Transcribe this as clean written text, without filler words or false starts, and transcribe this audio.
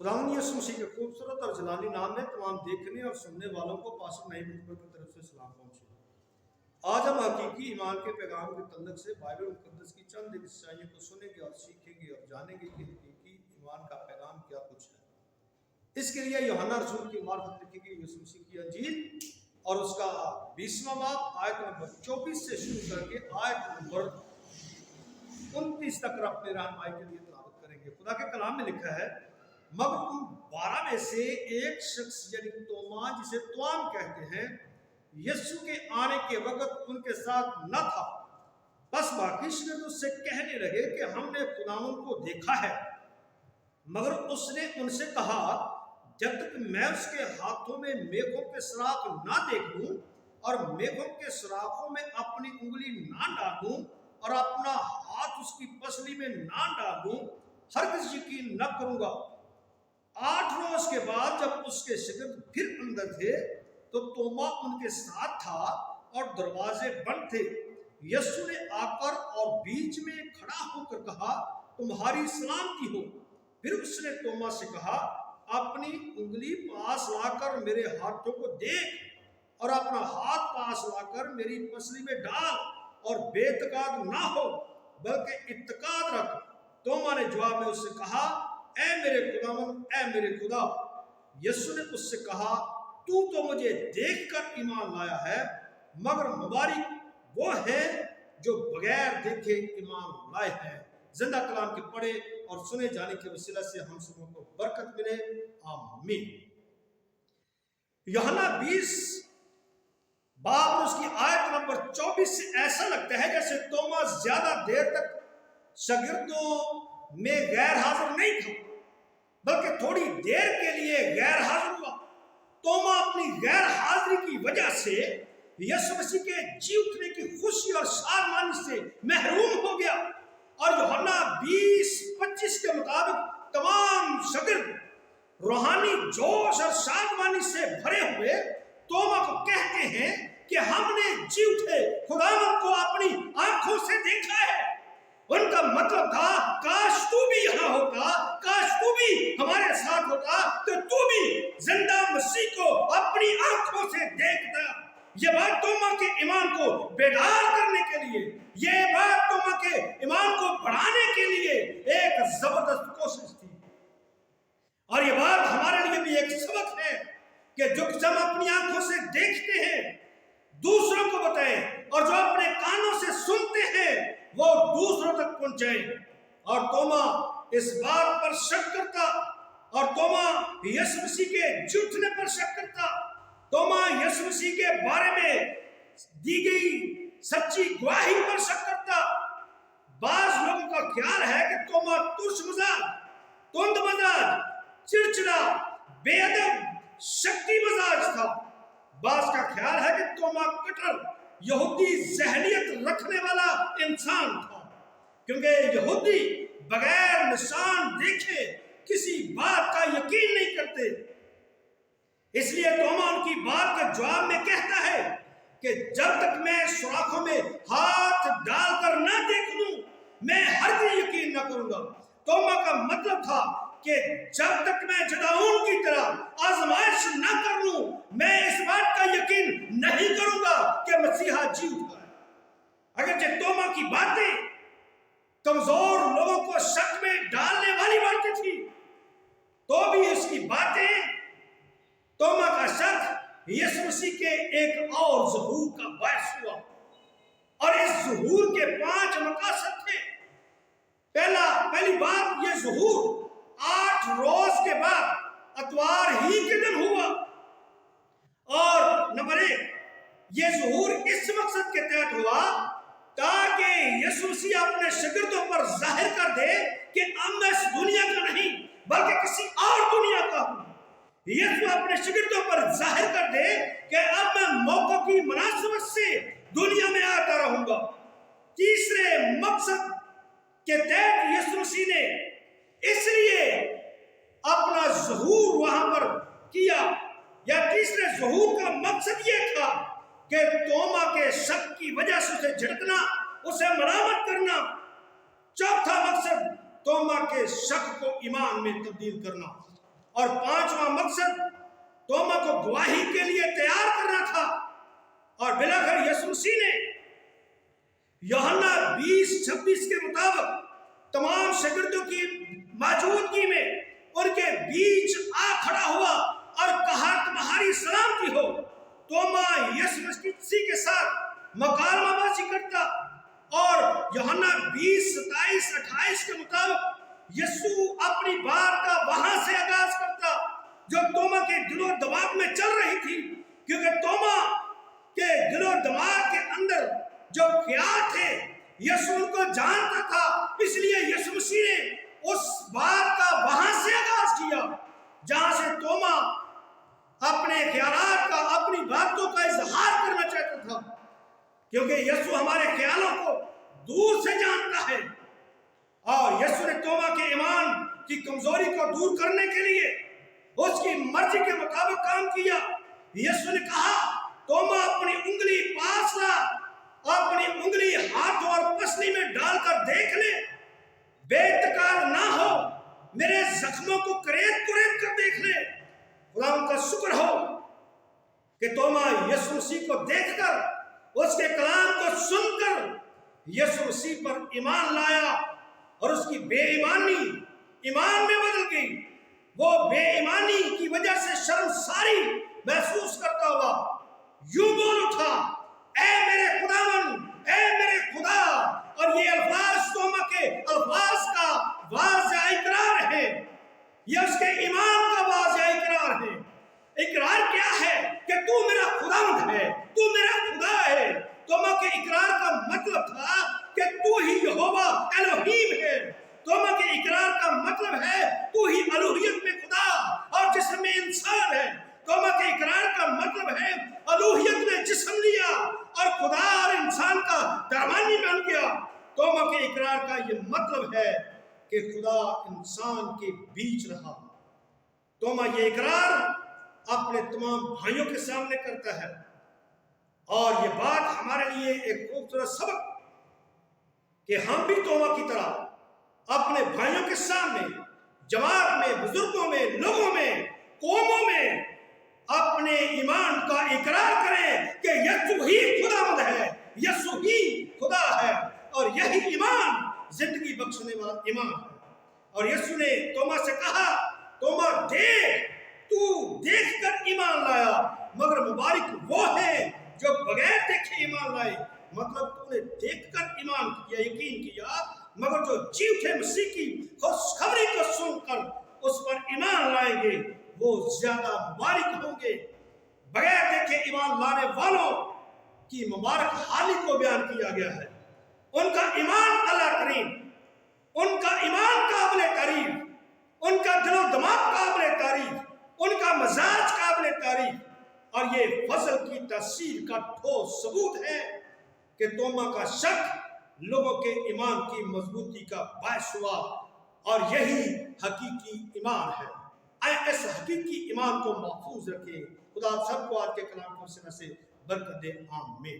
खुदावंद यीशु मसीह के खूबसूरत और जलाली नाम में तमाम देखने और सुनने वालों को पास्टर नईम मुखबर की तरफ से सलाम पहुंचे। आज हम हकीकी ईमान के पैगाम के तल्लुक से बाइबल मुकद्दस की चंद हिस्साइयों को सुनेंगे और सीखेंगे और जानेंगे कि हकीकी ईमान का पैगाम क्या कुछ है। इसके लिए यूहन्ना रसूल की मार्फत लिखी गई यीशु मसीह की अंजील और उसका 20वां बाब आयत नंबर 24 से शुरू करके आयत नंबर 29 तक अपने रहनुमाई के लिए तिलावत करेंगे। खुदा के कलाम में लिखा है, मगर उन 12 में से एक शख्स यानी तोमा, जिसे त्वाम कहते हैं, यीशु के आने के वक्त उनके साथ न था। बस बाकी शिगिर्द उससे कहने लगे कि हमने खुदावंद को देखा है। मगर उसने उनसे कहा, जब तक मैं उसके हाथों में मेघों के सुराख ना देखूं और मेघों के सुराखों में अपनी उंगली ना डालूं और अपना हाथ उसकी पसली में ना डालूं, हरगिज़ यकीन न करूंगा। 8 रोज के बाद जब उसके शिगिर्द फिर अंदर थे तो तोमा उनके साथ था और दरवाजे बंद थे। यीशु ने आकर और बीच में खड़ा होकर कहा, तुम्हारी सलामती हो। फिर उसने तोमा से कहा, अपनी उंगली पास लाकर मेरे हाथों को देख और अपना हाथ पास लाकर मेरी पसली में डाल और बेतकाद ना हो बल्कि इत्तेकाद रख। तोमा ने जवाब में उससे कहा, ऐ मेरे खुदावंद, ऐ मेरे खुदा। यीशु ने उससे कहा, तू तो मुझे देखकर ईमान लाया है, मगर मुबारक वो है जो बगैर देखे ईमान लाए हैं। जिंदा कलाम के पढ़े और सुने जाने के वसीला से हम सबों को बरकत मिले, आमीन। यूहन्ना 20 बाब उसकी आयत नंबर 24 से ऐसा लगता है जैसे तोमा ज्यादा देर तक शागिर्दों में गैर हाजिर नहीं था, बल्कि थोड़ी देर के लिए गैर हाजिर हुआ। तोमा अपनी गैर हाजिरी की वजह से यीशु मसीह के जी उठने की खुशी और शादमानी से महरूम हो गया। और यूहन्ना 20-25 के मुताबिक तमाम शागिर्द रूहानी जोश और शादमानी से भरे हुए तोमा को कहते हैं कि हमने जी उठे खुदावंद को अपनी आंखों से देखा है। उनका मतलब था, काश तू भी यहाँ होता, काश तू भी हमारे साथ होता, तो तू भी जिंदा मसीह को अपनी आंखों से देखता। ये बात तोमा के ईमान को बेदार करने के लिए, ये बात तोमा के ईमान को बढ़ाने के लिए एक जबरदस्त कोशिश थी। और ये बात हमारे लिए भी एक सबक है कि जो हम अपनी आंखों से देखते हैं दूसरों को बताएं, और जो अपने कानों से सुनते हैं वो दूसरों तक पहुंचाएं। और तोमा इस बात पर शक करता, और तोमा यीशु मसीह के झूठने पर शक करता। तोमा यीशु मसीह के बारे में दी गई सच्ची गवाही पर शक करता। बाज लोगों का ख्याल है कि तोमा तुच्छ मजाज, तुंद मजाज, चिड़चिड़ा, बेअदब, शक्ति मजाज था। बाज का ख्याल है कि तोमा कट्टर यहूदी ज़हनियत रखने वाला इंसान था, क्योंकि यहूदी बगैर निशान देखे किसी बात का यकीन नहीं करते। इसलिए तोमा उनकी बात के जवाब में कहता है कि जब तक मैं सुराखों में हाथ डालकर ना देख लूं, मैं हरगिज़ यकीन न करूंगा। तोमा का मतलब था कि जब तक मैं जदाऊन की तरह आजमाइश न कर लूं, मैं इस बात का यकीन नहीं करूंगा कि मसीहा जी उठा है। अगर तोमा की बातें कमजोर लोगों को शक में डालने वाली बातें थी, तो भी उसकी बातें, तोमा का शक यीशु मसीह के एक और ज़हूर का बायस हुआ। और इस ज़हूर के 5 मकासद थे। पहली बात, ये ज़हूर 8 रोज के बाद अतवार ही के दिन हुआ। और नंबर 1, ये ज़हूर इस मकसद के तहत हुआ ताकि यीशु मसीह अपने शागिर्दों पर जाहिर कर दे कि अब मैं इस दुनिया का नहीं बल्कि किसी और दुनिया का हूं। यीशु अपने शागिर्दों पर जाहिर कर दे कि अब मैं मौका की मुनासिबत से दुनिया में आता रहूंगा। तीसरे मकसद के तहत यीशु मसीह ने इसलिए अपना ज़हूर वहां पर किया, या तीसरे ज़हूर का मकसद यह था कि तोमा के शक की वजह से उसे झिड़कना, उसे मरामत करना। चौथा मकसद तोमा के शक को ईमान में तब्दील करना। اور پانچواں مقصد توما کو گواہی کے لیے تیار کرنا تھا۔ اور بلاخر یسوع مسیح نے یوحنا 20:26 کے مطابق تمام شاگردوں کی موجودگی میں ان کے بیچ آ کھڑا ہوا اور کہا تمہاری سلامتی ہو۔ توما یسوع مسیح کے ساتھ مکالمہ بازی کرتا اور یوحنا 20:27-28 کے مطابق یسوع اپنی بات کا وہاں سے آغاز کرتا جو توما کے دل و دماغ میں چل رہی تھی، کیونکہ توما کے دل و دماغ کے اندر جو خیال تھے یسوع ان کو جانتا تھا، اس لیے یسوع مسیح نے اس بات کا وہاں سے آغاز کیا جہاں سے توما اپنے خیالات کا، اپنی باتوں کا اظہار کرنا چاہتا تھا، کیونکہ یسوع ہمارے خیالوں کو دور سے جانتا ہے۔ اور یسوع نے توما کے ایمان کی کمزوری کو دور کرنے کے لیے اس کی مرضی کے مطابق کام کیا۔ یسوع نے کہا توما اپنی انگلی پاس لا، اپنی انگلی ہاتھ اور پسلی میں ڈال کر دیکھ لے، بے اعتقاد نہ ہو، میرے زخموں کو کریت کر دیکھ لے۔ خدا ان کا شکر ہو کہ توما یسوع مسیح کو دیکھ کر، اس کے کلام کو سن کر یسوع مسیح پر ایمان لایا اور اس کی بے ایمانی ایمان میں بدل گئی۔ وہ بے ایمانی کی وجہ سے شرمساری محسوس کرتا ہوا یوں بول اٹھا، اے میرے خداوند، اے میرے خدا۔ اور یہ الفاظ توما کے الفاظ کا واضح اقرار ہے، یہ اس کے ایمان کا واضح اقرار ہے۔ اقرار کیا ہے؟ کہ تو میرا خداوند ہے، تو میرا خدا ہے۔ توما کے اقرار کا مطلب تھا کہ تو ہی یہوہ الوہیم ہے۔ توما کے اقرار کا مطلب ہے تو ہی الوہیت میں خدا اور جسم میں انسان ہے۔ توما کے اقرار کا مطلب ہے الوہیت نے جسم لیا اور خدا اور انسان کا درمیانی بن گیا۔ توما کے اقرار کا یہ مطلب ہے کہ خدا انسان کے بیچ رہا۔ توما یہ اقرار اپنے تمام بھائیوں کے سامنے کرتا ہے، اور یہ بات ہمارے لیے ایک خوبصورت سبق کہ ہم بھی توما کی طرح اپنے بھائیوں کے سامنے، جماعت میں، بزرگوں میں، لوگوں میں، قوموں میں اپنے ایمان کا اقرار کریں کہ یسوع ہی خداوند ہے، یسوع ہی خدا ہے، اور یہی ایمان زندگی بخشنے والا ایمان ہے۔ اور یسوع نے توما سے کہا، توما دیکھ، تو دیکھ کر ایمان لایا، مگر مبارک وہ ہے جو بغیر دیکھے ایمان لائے۔ مطلب تو نے دیکھ کر ایمان کیا، یقین کیا، مگر جو جی اٹھے مسیح کی خوشخبری کو سن کر اس پر ایمان لائیں گے وہ زیادہ مبارک ہوں گے۔ بغیر دیکھے ایمان لانے والوں کی مبارک حالی کو بیان کیا گیا ہے۔ ان کا ایمان اللہ کریم، ان کا ایمان قابل تعریف، ان کا دل و دماغ قابل تعریف، ان کا مزاج قابل تعریف، اور یہ فضل کی تاثیر کا ٹھوس ثبوت ہے کہ توما کا شک لوگوں کے ایمان کی مضبوطی کا باعث ہوا، اور یہی حقیقی ایمان ہے۔ آئے اس حقیقی ایمان کو محفوظ رکھیں۔ خدا سب کو آج کے کلام کو سننے سے برکت دے، آمین۔